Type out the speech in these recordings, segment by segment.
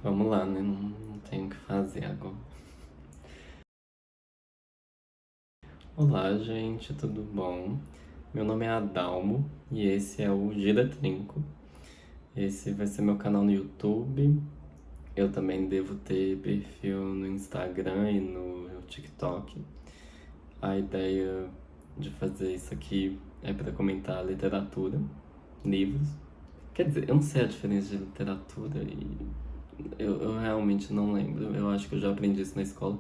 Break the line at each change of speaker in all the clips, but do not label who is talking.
Vamos lá, né? Não tenho o que fazer agora. Olá, gente, tudo bom? Meu nome é Adalmo e esse é o Gira Trinco. Esse vai ser meu canal no YouTube. Eu também devo ter perfil no Instagram e no TikTok. A ideia de fazer isso aqui é para comentar literatura, livros. Quer dizer, eu não sei a diferença de literatura e eu realmente não lembro. Eu acho que eu já aprendi isso na escola.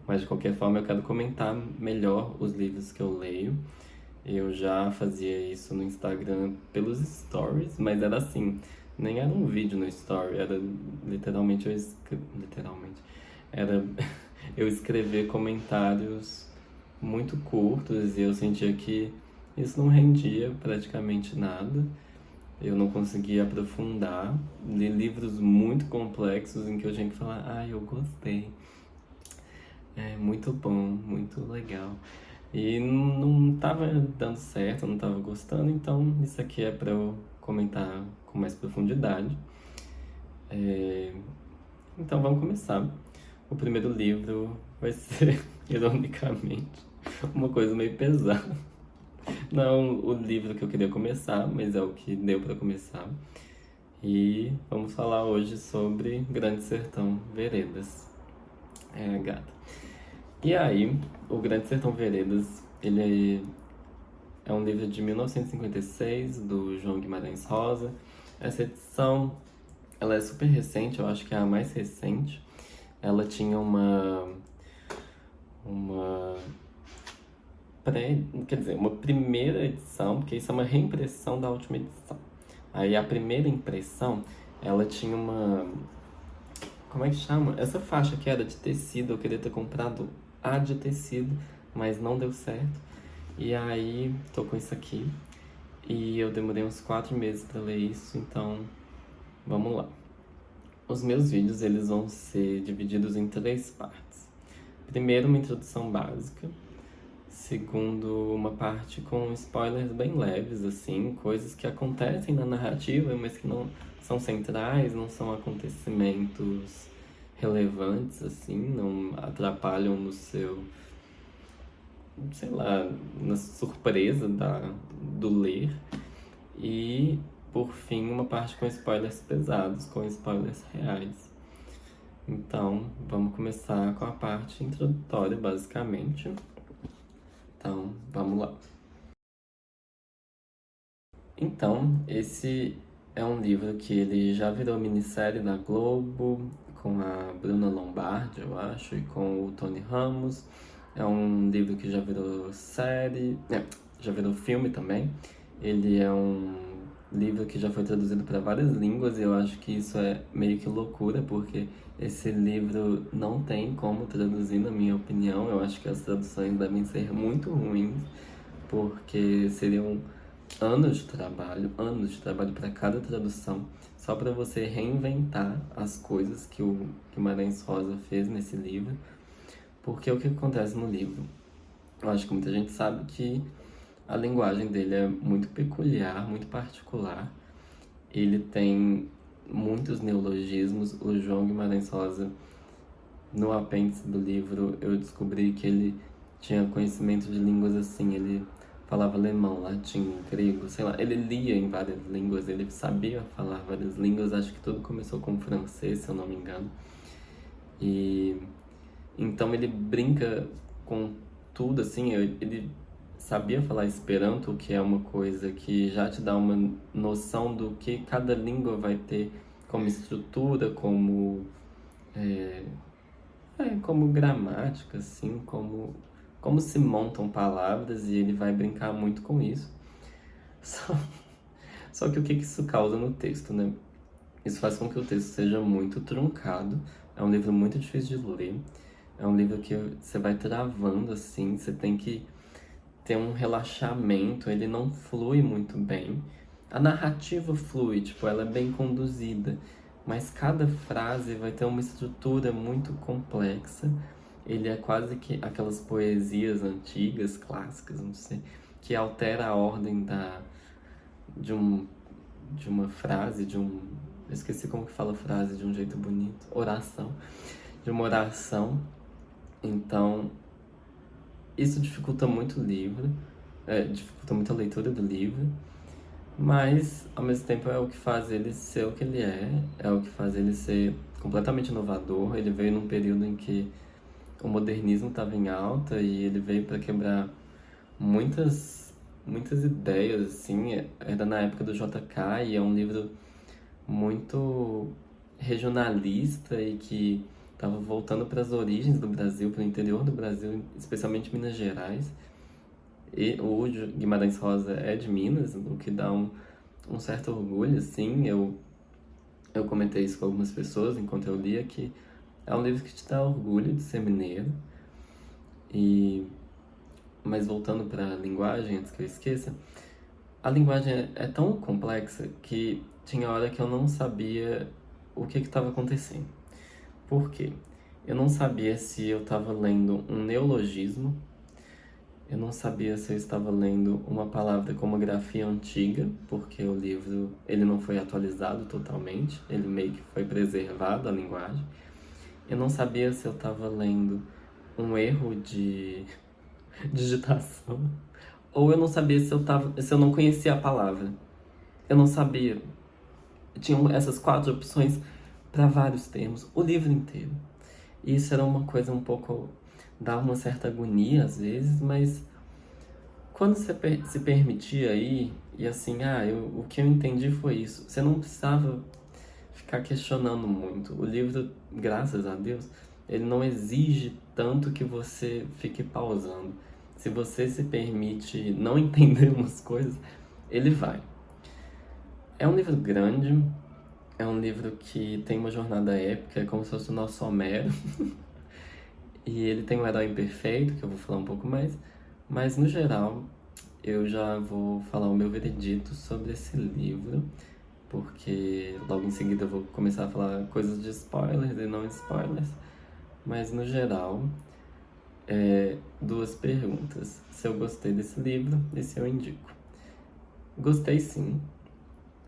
Mas de qualquer forma, eu quero comentar melhor os livros que eu leio. Eu já fazia isso no Instagram pelos stories, mas era assim, nem era um vídeo no story, era literalmente literalmente era eu escrever comentários muito curtos e eu sentia que isso não rendia praticamente nada. Eu não conseguia aprofundar, li livros muito complexos em que eu tinha que falar, eu gostei. É muito bom, muito legal. E não tava dando certo, eu não tava gostando, então isso aqui é para eu comentar com mais profundidade. É, Então vamos começar. O primeiro livro vai ser, ironicamente, uma coisa meio pesada. Não o livro que eu queria começar, mas é o que deu para começar. E vamos falar hoje sobre Grande Sertão Veredas. Gata. E aí, o Grande Sertão Veredas, ele é um livro de 1956, do João Guimarães Rosa. Essa edição, ela é super recente, eu acho que é a mais recente. Ela tinha uma quer dizer, uma primeira edição, porque isso é uma reimpressão da última edição. Aí a primeira impressão, ela tinha como é que chama? Essa faixa que era de tecido, eu queria ter comprado a de tecido, mas não deu certo. E aí, tô com isso aqui. E eu demorei uns 4 meses para ler isso, então vamos lá. Os meus vídeos eles vão ser divididos em 3 partes. Primeiro, uma introdução básica. Segundo, uma parte com spoilers bem leves, assim, coisas que acontecem na narrativa, mas que não são centrais, não são acontecimentos relevantes, assim, não atrapalham no seu, sei lá, na surpresa do ler. E, por fim, uma parte com spoilers pesados, com spoilers reais. Então, vamos começar com a parte introdutória, basicamente. Então, vamos lá. Então, esse é um livro que ele já virou minissérie da Globo, com a Bruna Lombardi, eu acho, e com o Tony Ramos. É um livro que já virou série, já virou filme também. Ele é um livro que já foi traduzido para várias línguas e eu acho que isso é meio que loucura, porque esse livro não tem como traduzir, na minha opinião. Eu acho que as traduções devem ser muito ruins, porque seriam anos de trabalho para cada tradução, só para você reinventar as coisas que o Guimarães Rosa fez nesse livro. Porque o que acontece no livro? Eu acho que muita gente sabe que a linguagem dele é muito peculiar, muito particular. Ele tem muitos neologismos. O João Guimarães Rosa, no apêndice do livro, eu descobri que ele tinha conhecimento de línguas assim. Ele falava alemão, latim, grego, sei lá. Ele lia em várias línguas, ele sabia falar várias línguas. Acho que tudo começou com francês, se eu não me engano. E então ele brinca com tudo, assim. Ele sabia falar Esperanto, que é uma coisa que já te dá uma noção do que cada língua vai ter como estrutura, é, como gramática, assim, como se montam palavras, e ele vai brincar muito com isso. Só, só que o que isso causa no texto, né? Isso faz com que o texto seja muito truncado. É um livro muito difícil de ler. É um livro que você vai travando, assim, você tem que ter um relaxamento, ele não flui muito bem. A narrativa flui, tipo, ela é bem conduzida, mas cada frase vai ter uma estrutura muito complexa. Ele é quase que aquelas poesias antigas, clássicas, não sei, que altera a ordem de um, de uma frase, Eu esqueci como que fala a frase de um jeito bonito. Oração. De uma oração. Então, isso dificulta muito o livro. Dificulta muito a leitura do livro. Mas, ao mesmo tempo, é o que faz ele ser o que ele é o que faz ele ser completamente inovador. Ele veio num período em que o modernismo estava em alta e ele veio para quebrar muitas ideias, assim. Era na época do JK e é um livro muito regionalista e que estava voltando para as origens do Brasil, para o interior do Brasil, especialmente Minas Gerais. E o Guimarães Rosa é de Minas, o que dá um certo orgulho, assim. Eu comentei isso com algumas pessoas enquanto eu lia, que é um livro que te dá orgulho de ser mineiro. Mas voltando para a linguagem, antes que eu esqueça, a linguagem é tão complexa que tinha hora que eu não sabia o que estava acontecendo. Por quê? Eu não sabia se eu estava lendo um neologismo, eu não sabia se eu estava lendo uma palavra com uma grafia antiga, porque o livro ele não foi atualizado totalmente, ele meio que foi preservado a linguagem. Eu não sabia se eu estava lendo um erro de digitação, ou eu não sabia se eu não conhecia a palavra. Eu não sabia. Tinham essas 4 opções para vários termos, o livro inteiro. E isso era uma coisa um pouco, dava uma certa agonia às vezes, mas quando você se permitia ir, e assim, o que eu entendi foi isso. Você não precisava ficar questionando muito. O livro, graças a Deus, ele não exige tanto que você fique pausando. Se você se permite não entender umas coisas, ele vai. É um livro grande, é um livro que tem uma jornada épica, é como se fosse o nosso Homero. E ele tem um herói imperfeito, que eu vou falar um pouco mais. Mas, no geral, eu já vou falar o meu veredito sobre esse livro, porque logo em seguida eu vou começar a falar coisas de spoilers e não spoilers. Mas, no geral, 2 perguntas. Se eu gostei desse livro e se eu indico. Gostei sim.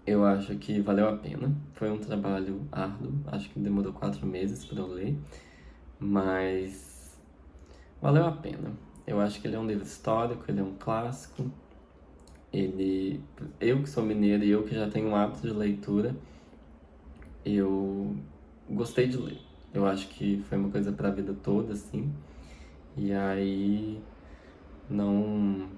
Eu acho que valeu a pena. Foi um trabalho árduo. Acho que demorou 4 meses para eu ler. Mas valeu a pena. Eu acho que ele é um livro histórico, ele é um clássico. Eu que sou mineiro e eu que já tenho um hábito de leitura, eu gostei de ler. Eu acho que foi uma coisa para a vida toda, assim. E aí não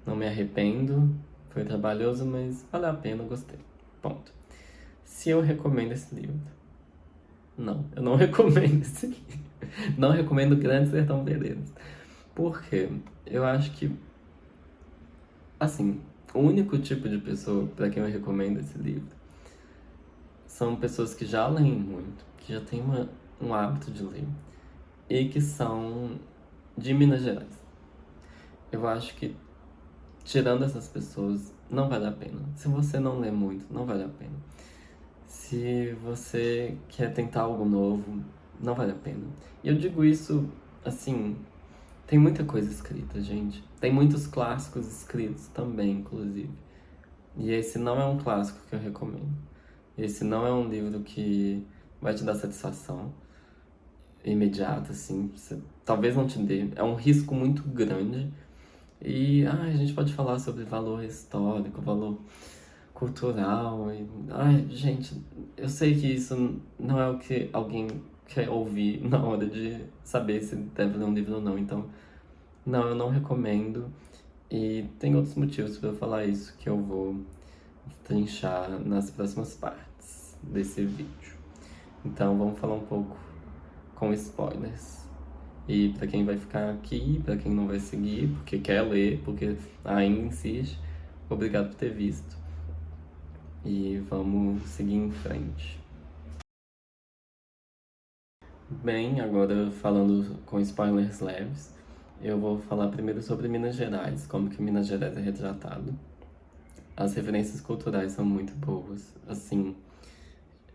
me arrependo. Foi trabalhoso, mas valeu a pena, eu gostei. Ponto. Se eu recomendo esse livro? Não, eu não recomendo esse livro. Não recomendo Grande Sertão Veredas. Por quê? Eu acho que, assim, o único tipo de pessoa para quem eu recomendo esse livro são pessoas que já leem muito, que já têm um hábito de ler e que são de Minas Gerais. Eu acho que, tirando essas pessoas, não vale a pena. Se você não lê muito, não vale a pena. Se você quer tentar algo novo, não vale a pena. E eu digo isso, assim, tem muita coisa escrita, gente. Tem muitos clássicos escritos também, inclusive. E esse não é um clássico que eu recomendo. Esse não é um livro que vai te dar satisfação imediata, assim. Talvez não te dê. É um risco muito grande. E a gente pode falar sobre valor histórico, valor cultural. Gente, eu sei que isso não é o que alguém quer ouvir na hora de saber se deve ler um livro ou não. Então, não, eu não recomendo. E tem outros motivos para eu falar isso que eu vou trinchar nas próximas partes desse vídeo. Então, vamos falar um pouco com spoilers. E para quem vai ficar aqui, para quem não vai seguir, porque quer ler, porque ainda insiste, obrigado por ter visto. E vamos seguir em frente. Bem, agora falando com spoilers leves, eu vou falar primeiro sobre Minas Gerais, como que Minas Gerais é retratado. As referências culturais são muito boas, assim,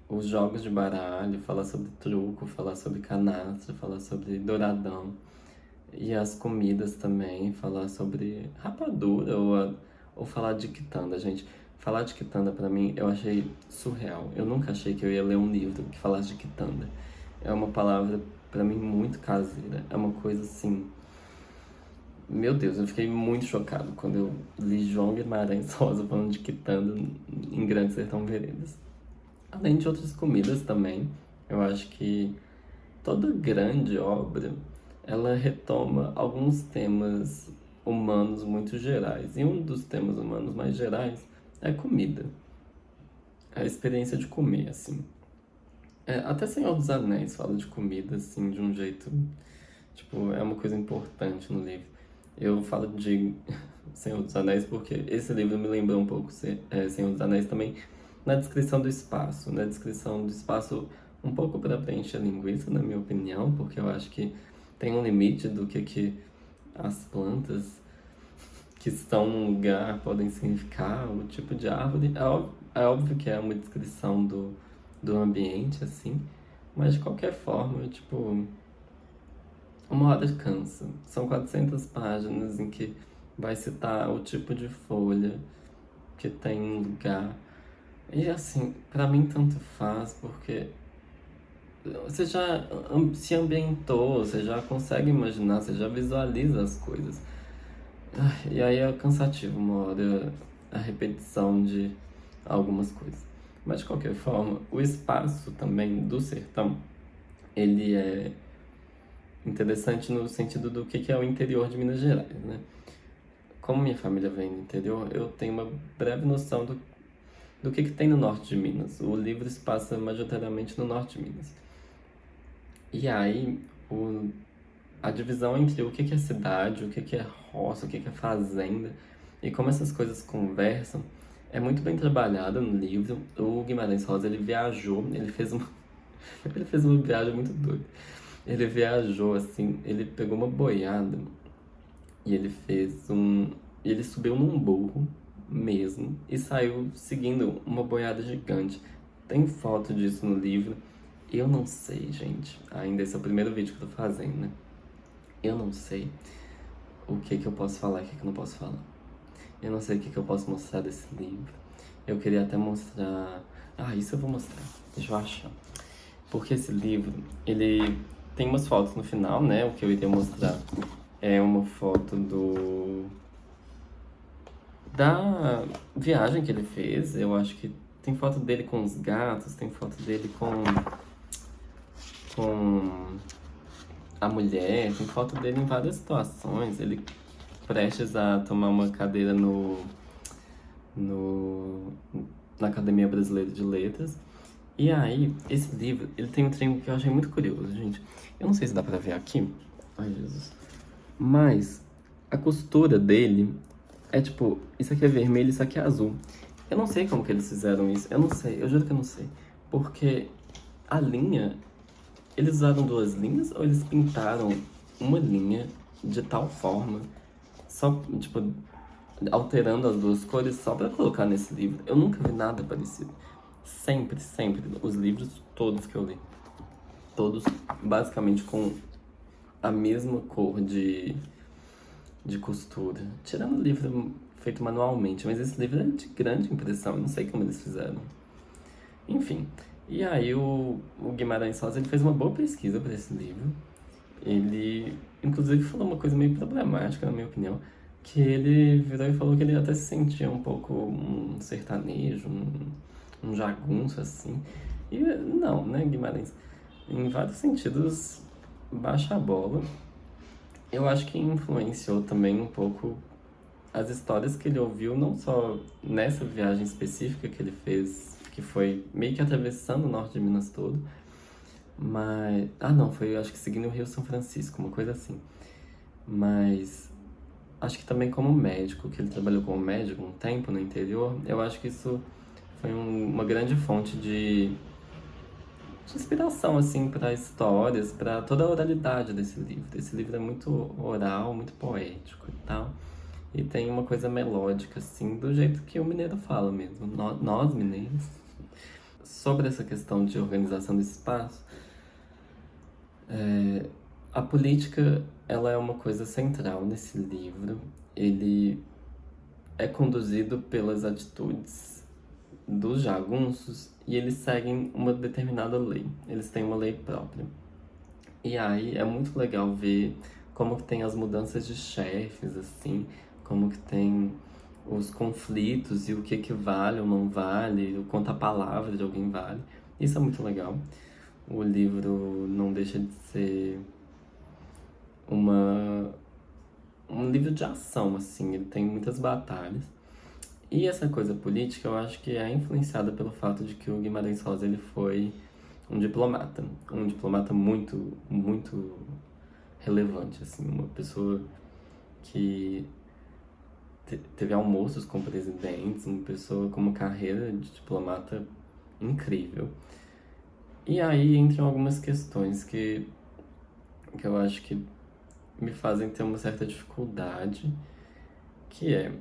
os jogos de baralho, falar sobre truco, falar sobre canastra, falar sobre douradão. E as comidas também, falar sobre rapadura ou falar de quitanda, gente. falar de quitanda pra mim, eu achei surreal. Eu nunca achei que eu ia ler um livro que falasse de quitanda. É uma palavra, pra mim, muito caseira. É uma coisa assim. Meu Deus, eu fiquei muito chocado quando eu li João Guimarães Rosa falando de quitanda em Grande Sertão Veredas. Além de outras comidas também, eu acho que toda grande obra, ela retoma alguns temas humanos muito gerais. E um dos temas humanos mais gerais é comida. A experiência de comer, assim. Até Senhor dos Anéis fala de comida, assim, de um jeito. Tipo, é uma coisa importante no livro. Eu falo de Senhor dos Anéis porque esse livro me lembrou um pouco Senhor dos Anéis também na descrição do espaço. Na descrição do espaço um pouco para preencher a linguiça, na minha opinião, porque eu acho que tem um limite do que as plantas que estão num lugar podem significar, o tipo de árvore. É óbvio que é uma descrição do ambiente, assim, mas de qualquer forma, tipo, uma hora cansa. São 400 páginas em que vai citar o tipo de folha que tem um lugar. E assim, pra mim tanto faz, porque você já se ambientou, você já consegue imaginar, você já visualiza as coisas. E aí é cansativo uma hora a repetição de algumas coisas. Mas de qualquer forma, o espaço também do sertão, ele é interessante no sentido do que é o interior de Minas Gerais, né? Como minha família vem do interior, eu tenho uma breve noção do que tem no norte de Minas. O livro se passa majoritariamente no norte de Minas. E aí, a divisão entre o que é cidade, o que é roça, o que é fazenda, e como essas coisas conversam, é muito bem trabalhada no livro. O Guimarães Rosa, ele viajou, ele fez uma viagem muito doida. Ele viajou, assim, ele pegou uma boiada e ele subiu num burro mesmo e saiu seguindo uma boiada gigante. Tem foto disso no livro. Eu não sei, gente. Ainda esse é o primeiro vídeo que eu tô fazendo, né? Eu não sei o que eu posso falar e o que eu não posso falar. Eu não sei o que eu posso mostrar desse livro. Eu queria até mostrar. Ah, isso eu vou mostrar. Deixa eu achar. Porque esse livro, ele tem umas fotos no final, né? O que eu iria mostrar é uma foto da viagem que ele fez. Eu acho que tem foto dele com os gatos, tem foto dele com a mulher, tem foto dele em várias situações. Ele prestes a tomar uma cadeira no, na Academia Brasileira de Letras. E aí, esse livro, ele tem um trem que eu achei muito curioso, gente. Eu não sei se dá pra ver aqui. Ai, Jesus. Mas a costura dele é tipo, isso aqui é vermelho, isso aqui é azul. Eu não sei como que eles fizeram isso. Eu não sei, eu juro que eu não sei. Porque a linha, eles usaram duas linhas ou eles pintaram uma linha de tal forma, só, tipo, alterando as duas cores só pra colocar nesse livro? Eu nunca vi nada parecido. Sempre, sempre, os livros todos que eu li, todos basicamente com a mesma cor de costura. Tirando o livro feito manualmente, mas esse livro é de grande impressão, eu não sei como eles fizeram. Enfim, e aí o Guimarães Rosa, ele fez uma boa pesquisa para esse livro. Ele, inclusive, falou uma coisa meio problemática, na minha opinião, que ele virou e falou que ele até se sentia um pouco um sertanejo, um jagunço, assim. E não, né, Guimarães? Em vários sentidos, baixa a bola. Eu acho que influenciou também um pouco as histórias que ele ouviu, não só nessa viagem específica que ele fez, que foi meio que atravessando o norte de Minas todo, mas. Ah, não, foi acho que seguindo o Rio São Francisco, uma coisa assim. Mas acho que também como médico, que ele trabalhou como médico um tempo no interior, eu acho que isso foi uma grande fonte de inspiração, assim, para histórias, para toda a oralidade desse livro. Esse livro é muito oral, muito poético e tal. E tem uma coisa melódica, assim, do jeito que o mineiro fala mesmo. Nós mineiros. Sobre essa questão de organização do espaço, a política, ela é uma coisa central nesse livro. Ele é conduzido pelas atitudes dos jagunços e eles seguem uma determinada lei. Eles têm uma lei própria. E aí é muito legal ver como que tem as mudanças de chefes, assim, como que tem os conflitos e o que vale ou não vale, o quanto a palavra de alguém vale. Isso é muito legal. O livro não deixa de ser uma um livro de ação, assim, ele tem muitas batalhas. E essa coisa política, eu acho que é influenciada pelo fato de que o Guimarães Rosa ele foi um diplomata muito, muito relevante, assim, uma pessoa que teve almoços com presidentes, uma pessoa com uma carreira de diplomata incrível. E aí entram algumas questões que eu acho que me fazem ter uma certa dificuldade, que é,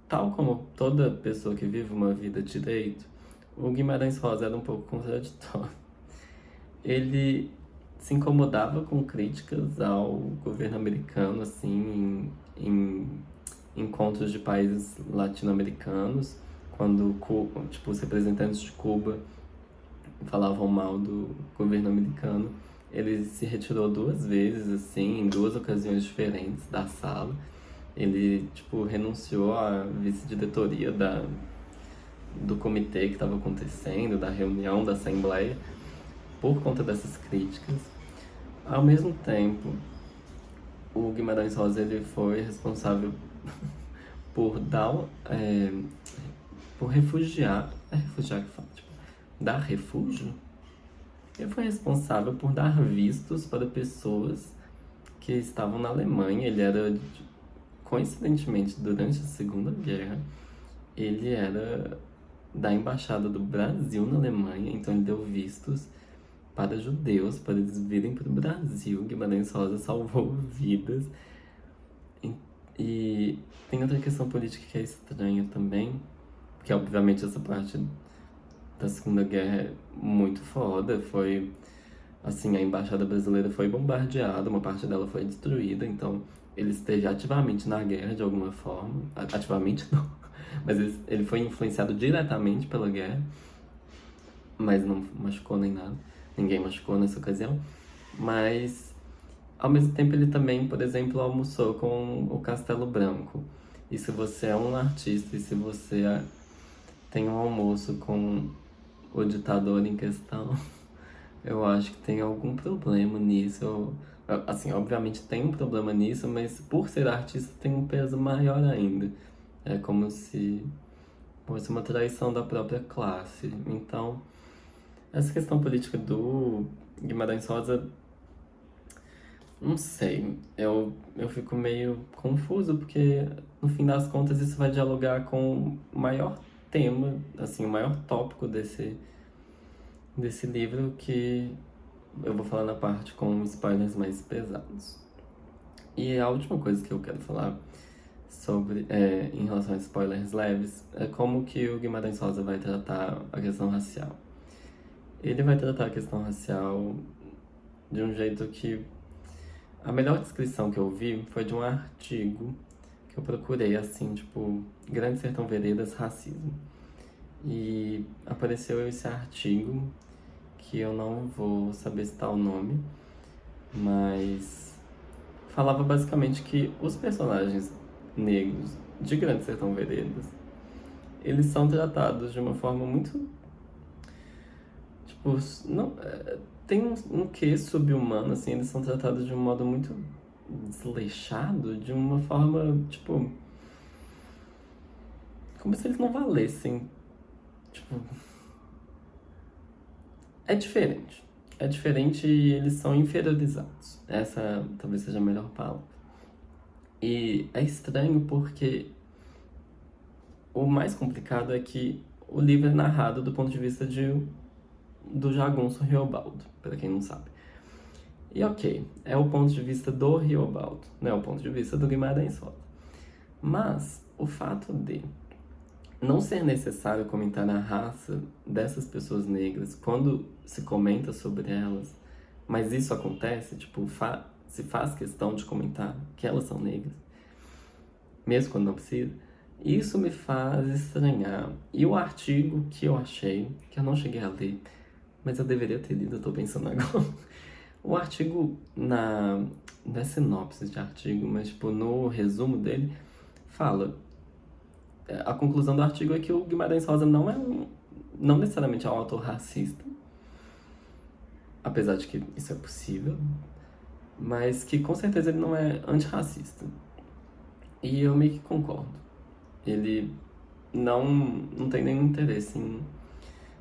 tal como toda pessoa que vive uma vida de direito, o Guimarães Rosa era um pouco contraditório. Ele se incomodava com críticas ao governo americano, assim, em encontros de países latino-americanos, quando, tipo, os representantes de Cuba falavam mal do governo americano. Ele se retirou 2 vezes, assim, em 2 ocasiões diferentes da sala. Ele, tipo, renunciou à vice-diretoria do comitê que estava acontecendo, da reunião, da assembleia, por conta dessas críticas. Ao mesmo tempo, o Guimarães Rosa ele foi responsável por dar, por refugiar, é refugiar que fala, tipo, dar refúgio? Ele foi responsável por dar vistos para pessoas que estavam na Alemanha. Ele era, coincidentemente, durante a Segunda Guerra, ele era da Embaixada do Brasil na Alemanha, então ele deu vistos para judeus, para eles virem para o Brasil. Guimarães Rosa salvou vidas. E tem outra questão política que é estranha também, que obviamente essa parte da Segunda Guerra é muito foda. Foi, assim, a Embaixada Brasileira foi bombardeada, uma parte dela foi destruída, então ele esteja ativamente na guerra de alguma forma. Ativamente não, mas ele foi influenciado diretamente pela guerra, mas não machucou nem nada. Ninguém machucou nessa ocasião. Mas, ao mesmo tempo, ele também, por exemplo, almoçou com o Castelo Branco. E se você é um artista, e se você tem um almoço com o ditador em questão, eu acho que tem algum problema nisso. Assim, obviamente tem um problema nisso, mas por ser artista tem um peso maior ainda. É como se fosse uma traição da própria classe. Então, essa questão política do Guimarães Rosa, não sei, eu fico meio confuso, porque no fim das contas isso vai dialogar com o maior tema, assim, o maior tópico desse livro, que eu vou falar na parte com spoilers mais pesados. E a última coisa que eu quero falar sobre, em relação a spoilers leves, é como que o Guimarães Rosa vai tratar a questão racial. Ele vai tratar a questão racial de um jeito que... A melhor descrição que eu vi foi de um artigo que eu procurei, assim, tipo, Grande Sertão Veredas, racismo. E apareceu esse artigo, que eu não vou saber citar o nome, mas falava basicamente que os personagens negros de Grande Sertão Veredas, eles são tratados de uma forma muito, tipo, não, tem um quê subhumano, assim, eles são tratados de um modo muito desleixado, de uma forma, tipo, como se eles não valessem, tipo, é diferente. É diferente e eles são inferiorizados. Essa talvez seja a melhor palavra. E é estranho porque o mais complicado é que o livro é narrado do ponto de vista do jagunço Riobaldo, para quem não sabe. E ok, é o ponto de vista do Riobaldo, não é o ponto de vista do Guimarães Rosa. Mas o fato de não ser necessário comentar a raça dessas pessoas negras quando se comenta sobre elas, mas isso acontece, tipo, se faz questão de comentar que elas são negras, mesmo quando não precisa, isso me faz estranhar. E o artigo que eu achei, que eu não cheguei a ler, mas eu deveria ter lido, eu tô pensando agora. O artigo não é sinopse de artigo, mas tipo, no resumo dele, fala. A conclusão do artigo é que o Guimarães Rosa não necessariamente é um autor racista, apesar de que isso é possível, mas que com certeza ele não é antirracista. E eu meio que concordo. Ele não tem nenhum interesse em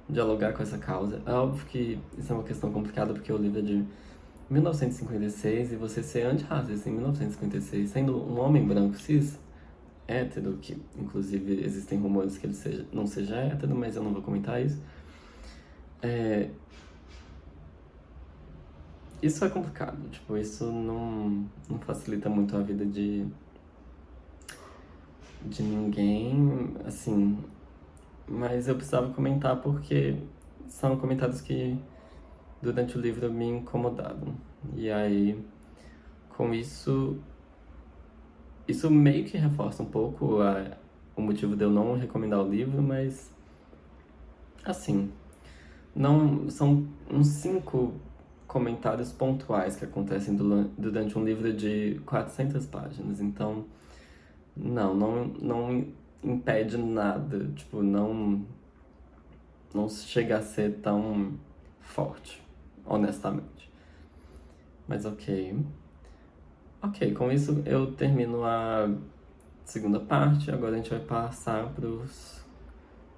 dialogar com essa causa. É óbvio que isso é uma questão complicada porque o livro é de 1956 e você ser antirracista em 1956, sendo um homem branco cis, hétero, que inclusive existem rumores que ele não seja hétero, mas eu não vou comentar isso. Isso é complicado, tipo, isso não facilita muito a vida de ninguém, assim, mas eu precisava comentar porque são comentários que durante o livro me incomodaram. E aí, com isso meio que reforça um pouco o motivo de eu não recomendar o livro, mas assim, não são uns 5 comentários pontuais que acontecem durante um livro de 400 páginas, então não impede nada, tipo, não chega a ser tão forte, honestamente. Mas ok. Ok, com isso eu termino a segunda parte, agora a gente vai passar para os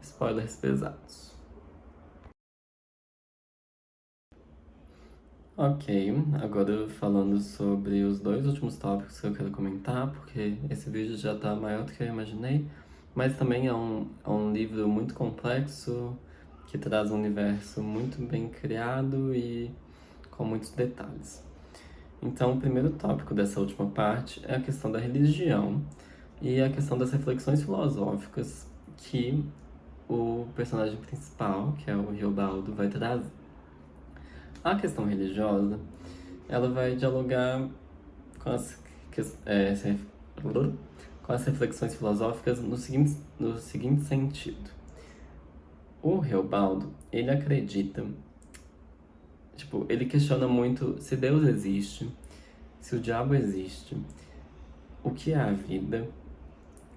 spoilers pesados. Ok, agora falando sobre os dois últimos tópicos que eu quero comentar, porque esse vídeo já tá maior do que eu imaginei, mas também é um livro muito complexo, que traz um universo muito bem criado e com muitos detalhes. Então, o primeiro tópico dessa última parte é a questão da religião e a questão das reflexões filosóficas que o personagem principal, que é o Riobaldo, vai trazer. A questão religiosa, ela vai dialogar com com as reflexões filosóficas no seguinte sentido. O Riobaldo, ele acredita, tipo, ele questiona muito se Deus existe, se o diabo existe, o que é a vida,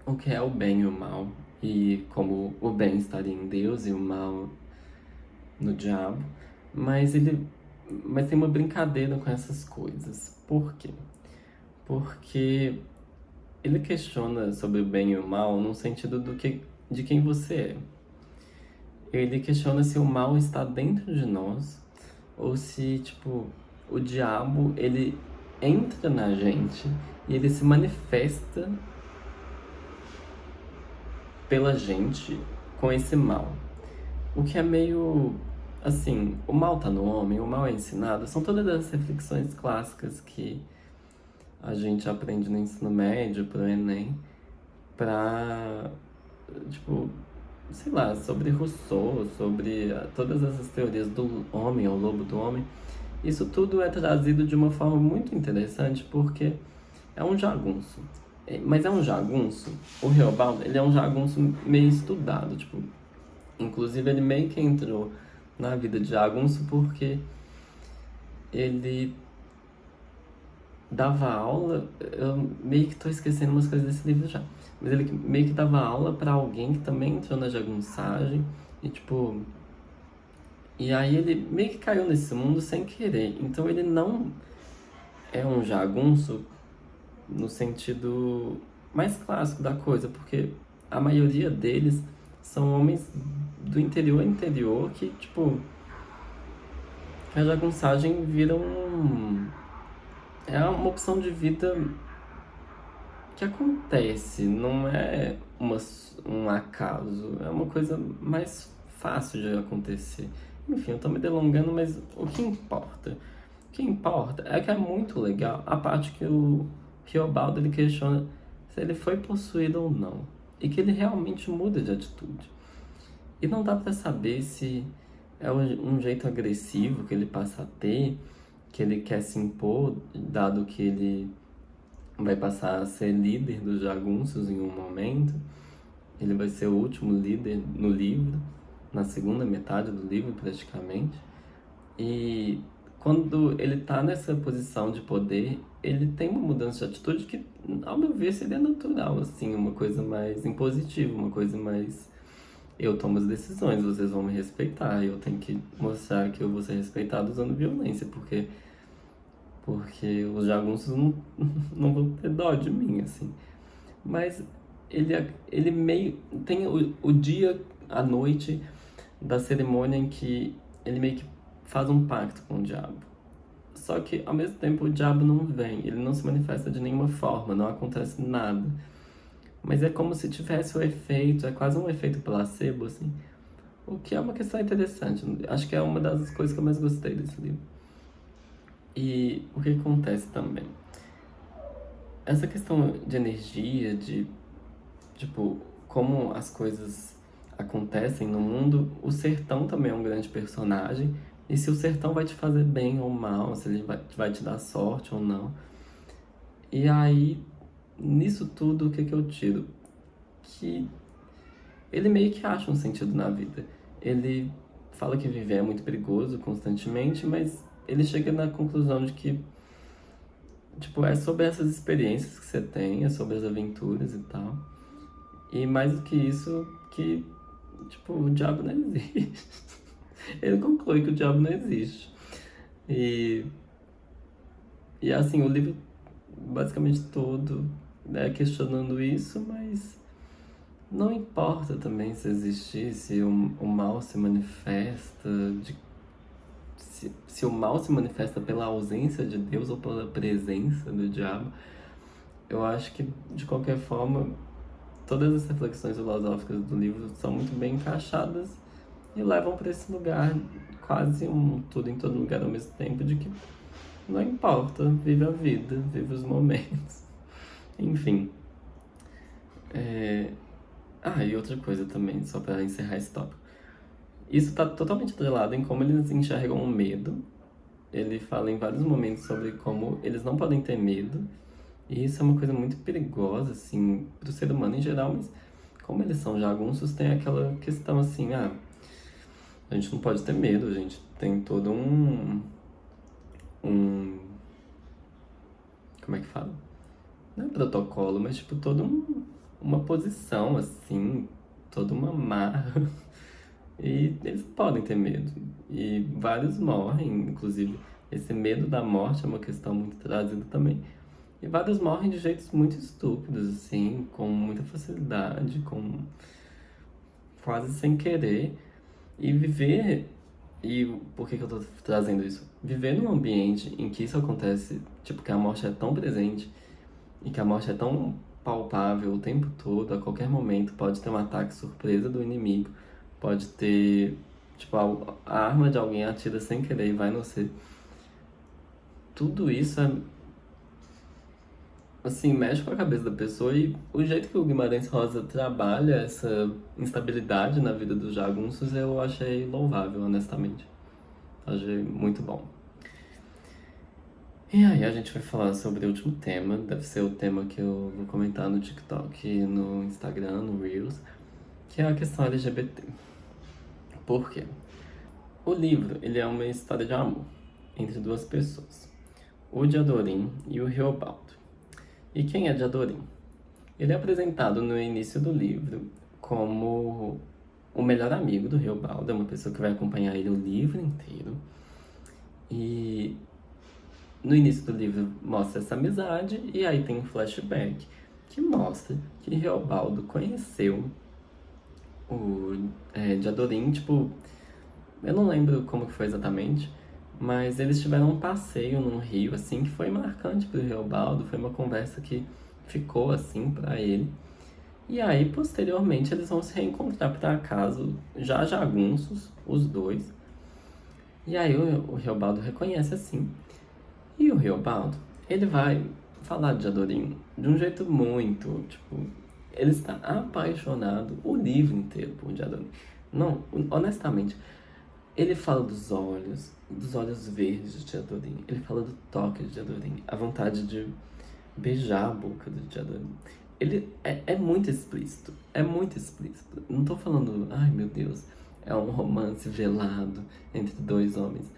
o que é o bem e o mal, e como o bem estaria em Deus e o mal no diabo, mas mas tem uma brincadeira com essas coisas. Por quê? Porque ele questiona sobre o bem e o mal no sentido de quem você é. Ele questiona se o mal está dentro de nós ou se, tipo, o diabo, ele entra na gente e ele se manifesta pela gente com esse mal. O que é meio assim, o mal tá no homem, o mal é ensinado, são todas as reflexões clássicas que a gente aprende no ensino médio, pro Enem, pra, tipo, sei lá, sobre Rousseau, sobre todas essas teorias do homem, o lobo do homem. Isso tudo é trazido de uma forma muito interessante porque é um jagunço. Mas é um jagunço, o Reobaldo, ele é um jagunço meio estudado, tipo, inclusive ele meio que entrou na vida de jagunço porque ele dava aula, eu meio que tô esquecendo umas coisas desse livro já, mas ele meio que dava aula pra alguém que também entrou na jagunçagem e tipo, e aí ele meio que caiu nesse mundo sem querer, então ele não é um jagunço no sentido mais clássico da coisa, porque a maioria deles são homens do interior que, tipo, a jagunçagem vira é uma opção de vida que acontece, não é um acaso, é uma coisa mais fácil de acontecer. Enfim, eu tô me delongando, mas o que importa? O que importa é que é muito legal a parte que o Riobaldo ele questiona se ele foi possuído ou não, e que ele realmente muda de atitude. E não dá pra saber se é um jeito agressivo que ele passa a ter, que ele quer se impor, dado que ele vai passar a ser líder dos jagunços em um momento. Ele vai ser o último líder no livro, na segunda metade do livro praticamente. E quando ele tá nessa posição de poder, ele tem uma mudança de atitude que, ao meu ver, seria natural, assim, uma coisa mais impositiva, uma coisa mais eu tomo as decisões, vocês vão me respeitar, eu tenho que mostrar que eu vou ser respeitado usando violência, porque os jagunços não, não vão ter dó de mim, assim. Mas ele meio. Tem o dia, a noite da cerimônia em que ele meio que faz um pacto com o diabo. Só que, ao mesmo tempo, o diabo não vem, ele não se manifesta de nenhuma forma, não acontece nada. Mas é como se tivesse o efeito, é quase um efeito placebo, assim. O que é uma questão interessante. Acho que é uma das coisas que eu mais gostei desse livro. E o que acontece também? Essa questão de energia, de tipo, como as coisas acontecem no mundo, o sertão também é um grande personagem. E se o sertão vai te fazer bem ou mal, se ele vai te dar sorte ou não. E aí, nisso tudo, o que eu tiro? Que ele meio que acha um sentido na vida. Ele fala que viver é muito perigoso constantemente, mas ele chega na conclusão de que, tipo, é sobre essas experiências que você tem, é sobre as aventuras e tal. E mais do que isso, que, tipo, o diabo não existe. Ele conclui que o diabo não existe. E, e assim, o livro basicamente todo é questionando isso, mas não importa também se existir, se o mal se manifesta, se o mal se manifesta pela ausência de Deus ou pela presença do diabo. Eu acho que, de qualquer forma, todas as reflexões filosóficas do livro são muito bem encaixadas e levam para esse lugar, quase um tudo em todo lugar ao mesmo tempo, de que não importa, vive a vida, vive os momentos. Enfim. E outra coisa também, só para encerrar esse tópico. Isso está totalmente atrelado em como eles enxergam o medo. Ele fala em vários momentos sobre como eles não podem ter medo. E isso é uma coisa muito perigosa, assim, pro ser humano em geral, mas como eles são jagunços, tem aquela questão assim, a gente não pode ter medo, a gente tem todo um, como é que fala? Não é protocolo, mas tipo, uma posição, assim, toda uma marra. E eles podem ter medo. E vários morrem, inclusive, esse medo da morte é uma questão muito trazida também. E vários morrem de jeitos muito estúpidos, assim, com muita facilidade, com quase sem querer. E viver. E por que eu tô trazendo isso? Viver num ambiente em que isso acontece, tipo, que a morte é tão presente e que a morte é tão palpável o tempo todo, a qualquer momento pode ter um ataque surpresa do inimigo, pode ter, tipo, a arma de alguém atira sem querer e vai no você. Tudo isso é, assim, mexe com a cabeça da pessoa e o jeito que o Guimarães Rosa trabalha essa instabilidade na vida dos jagunços eu achei louvável, honestamente. Achei muito bom. E aí a gente vai falar sobre o último tema, deve ser o tema que eu vou comentar no TikTok, no Instagram, no Reels, que é a questão LGBT. Por quê? O livro, ele é uma história de amor entre duas pessoas, o Diadorim e o Riobaldo. E quem é Diadorim? Ele é apresentado no início do livro como o melhor amigo do Riobaldo, é uma pessoa que vai acompanhar ele o livro inteiro. E no início do livro mostra essa amizade, e aí tem um flashback que mostra que Riobaldo conheceu o Diadorim, tipo, eu não lembro como que foi exatamente, mas eles tiveram um passeio num rio, assim, que foi marcante pro Riobaldo, foi uma conversa que ficou, assim, pra ele. E aí, posteriormente, eles vão se reencontrar por acaso, já jagunços, os dois. E aí o Riobaldo reconhece, assim. E o Riobaldo, ele vai falar de Adorim de um jeito muito, tipo, ele está apaixonado o livro inteiro por Diadorim. Não, honestamente, ele fala dos olhos verdes de Adorim. Ele fala do toque de Adorim, a vontade de beijar a boca do Diadorim. Ele é muito explícito, é muito explícito. Não tô falando, ai meu Deus, é um romance velado entre dois homens.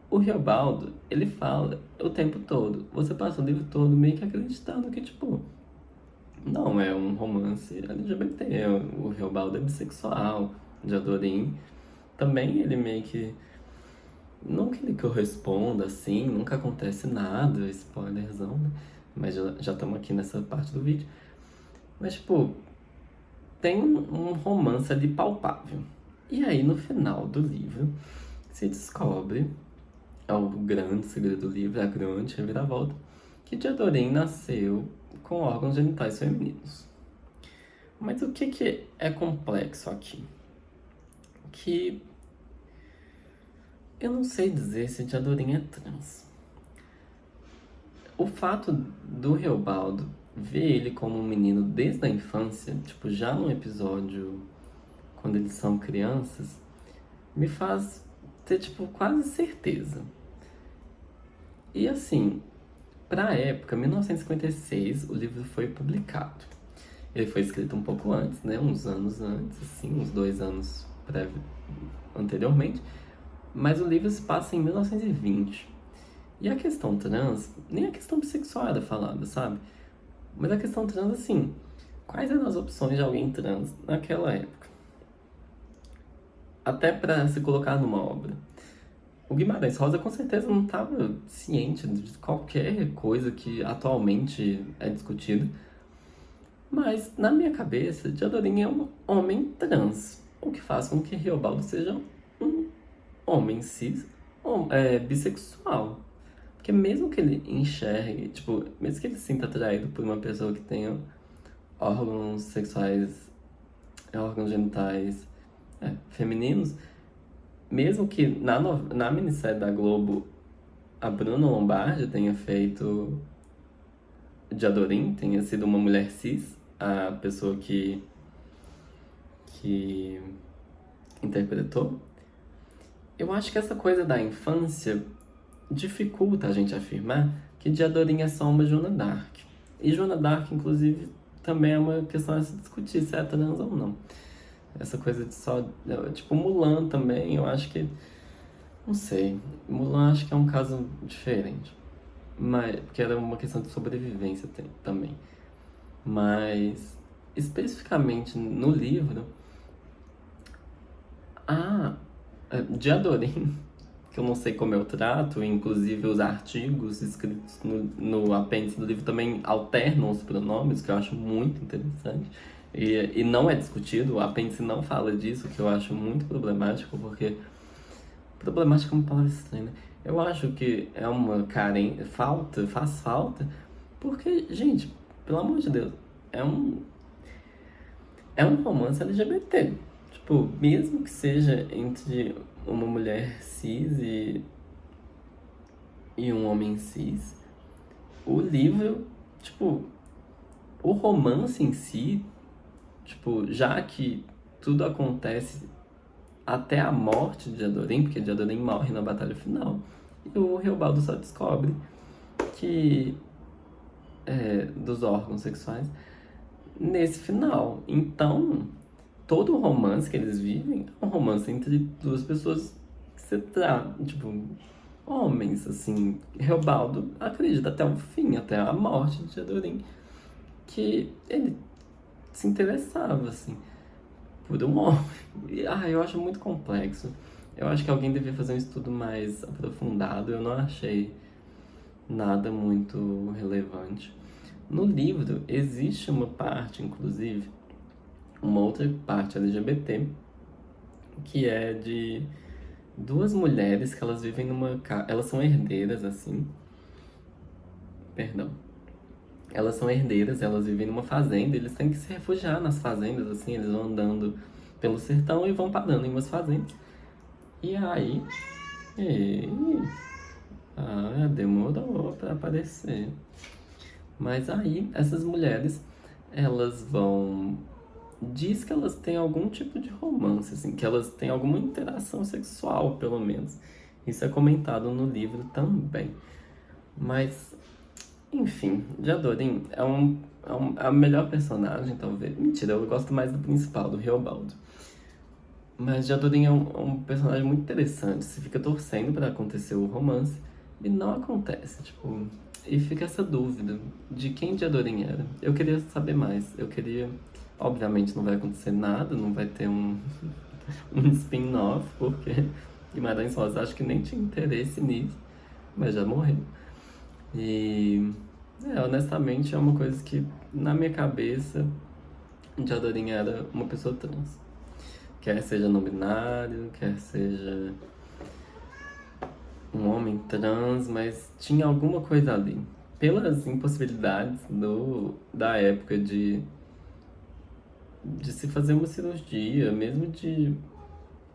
O Riobaldo, ele fala o tempo todo. Você passa o livro todo meio que acreditando que, tipo, não é um romance LGBT. O Riobaldo é bissexual. O Diadorim também, ele meio que. Não que ele corresponda assim, nunca acontece nada, spoilerzão, né? Mas já estamos aqui nessa parte do vídeo. Mas, tipo, tem um romance ali palpável. E aí, no final do livro, se descobre, é o grande segredo do livro, a grande reviravolta, que Diadorim nasceu com órgãos genitais femininos. Mas o que é complexo aqui? Que eu não sei dizer se Diadorim é trans. O fato do Reobaldo ver ele como um menino desde a infância, tipo, já no episódio quando eles são crianças, me faz ter, tipo, quase certeza. E assim, pra época, 1956, o livro foi publicado. Ele foi escrito um pouco antes, né? Uns anos antes, assim, uns 2 anos anteriormente. Mas o livro se passa em 1920. E a questão trans, nem a questão bissexual era falada, sabe? Mas a questão trans, assim, quais eram as opções de alguém trans naquela época? Até pra se colocar numa obra. O Guimarães Rosa com certeza não estava ciente de qualquer coisa que atualmente é discutida. Mas, na minha cabeça, Diadorim é um homem trans, o que faz com que Riobaldo seja um homem cis, bissexual. Porque mesmo que ele enxergue, tipo, mesmo que ele se sinta atraído por uma pessoa que tenha órgãos sexuais, órgãos genitais femininos, mesmo que na minissérie da Globo a Bruna Lombardi tenha feito Diadorim, tenha sido uma mulher cis, a pessoa que interpretou, eu acho que essa coisa da infância dificulta a gente afirmar que Diadorim é só uma Joana d'Arc. E Joana d'Arc, inclusive, também é uma questão a se discutir se é trans ou não. Essa coisa de só... Tipo, Mulan também, eu acho que... Não sei. Mulan acho que é um caso diferente. Mas, porque era uma questão de sobrevivência também. Mas, especificamente no livro, a Diadorim, que eu não sei como eu trato, inclusive os artigos escritos no apêndice do livro também alternam os pronomes, que eu acho muito interessante. E não é discutido, o apêndice não fala disso, que eu acho muito problemático, porque... Problemático é uma palavra estranha, né? Eu acho que é uma faz falta, porque, gente, pelo amor de Deus, é um romance LGBT. Tipo, mesmo que seja entre uma mulher cis e um homem cis, o livro, tipo, o romance em si, tipo, já que tudo acontece até a morte de Diadorim, porque Diadorim morre na batalha final, e o Reobaldo só descobre que dos órgãos sexuais nesse final. Então, todo o romance que eles vivem é um romance entre duas pessoas que se tratam, tipo, homens, assim. Reobaldo acredita até o fim, até a morte de Adorim, que ele se interessava, assim, por um homem. E, eu acho muito complexo. Eu acho que alguém devia fazer um estudo mais aprofundado. Eu não achei nada muito relevante. No livro existe uma parte, inclusive, uma outra parte LGBT, que é de duas mulheres que elas vivem numa casa. Elas são herdeiras, assim. Perdão. Elas são herdeiras, elas vivem numa fazenda, eles têm que se refugiar nas fazendas, assim, eles vão andando pelo sertão e vão parando em umas fazendas. E aí. E, demorou pra aparecer. Mas aí, essas mulheres, elas vão. Diz que elas têm algum tipo de romance, assim, que elas têm alguma interação sexual, pelo menos. Isso é comentado no livro também. Mas Enfim, Jadorim é a melhor personagem, talvez. Mentira, eu gosto mais do principal, do Riobaldo. Mas Jadorim é um personagem muito interessante. Você fica torcendo pra acontecer o romance e não acontece, tipo. E fica essa dúvida de quem Jadorim era. Eu queria saber mais. Eu queria. Obviamente não vai acontecer nada, não vai ter um spin-off, porque Guimarães Rosa acho que nem tinha interesse nisso, mas já morreu. E honestamente é uma coisa que na minha cabeça Jadorim era uma pessoa trans. Quer seja não binário, quer seja um homem trans, mas tinha alguma coisa ali. Pelas impossibilidades da época de se fazer uma cirurgia, mesmo de.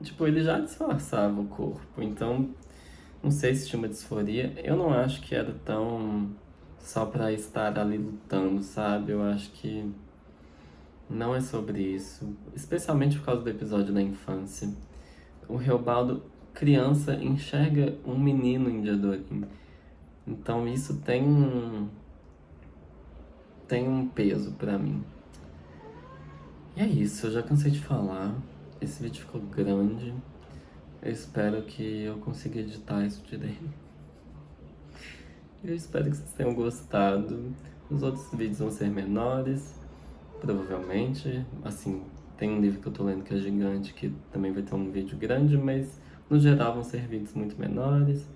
Tipo, ele já disfarçava o corpo, então não sei se tinha uma disforia. Eu não acho que era tão só pra estar ali lutando, sabe? Eu acho que não é sobre isso. Especialmente por causa do episódio da infância. O Reobaldo, criança, enxerga um menino em Diadorim. Então isso tem um peso pra mim. E é isso, eu já cansei de falar. Esse vídeo ficou grande. Eu espero que eu consiga editar isso direito. Eu espero que vocês tenham gostado. Os outros vídeos vão ser menores, provavelmente. Assim, tem um livro que eu tô lendo que é gigante, que também vai ter um vídeo grande, mas no geral vão ser vídeos muito menores.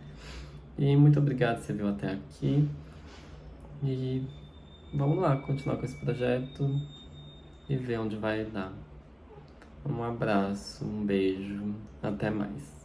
E muito obrigado se você viu até aqui. E vamos lá, continuar com esse projeto e ver onde vai dar. Um abraço, um beijo, até mais.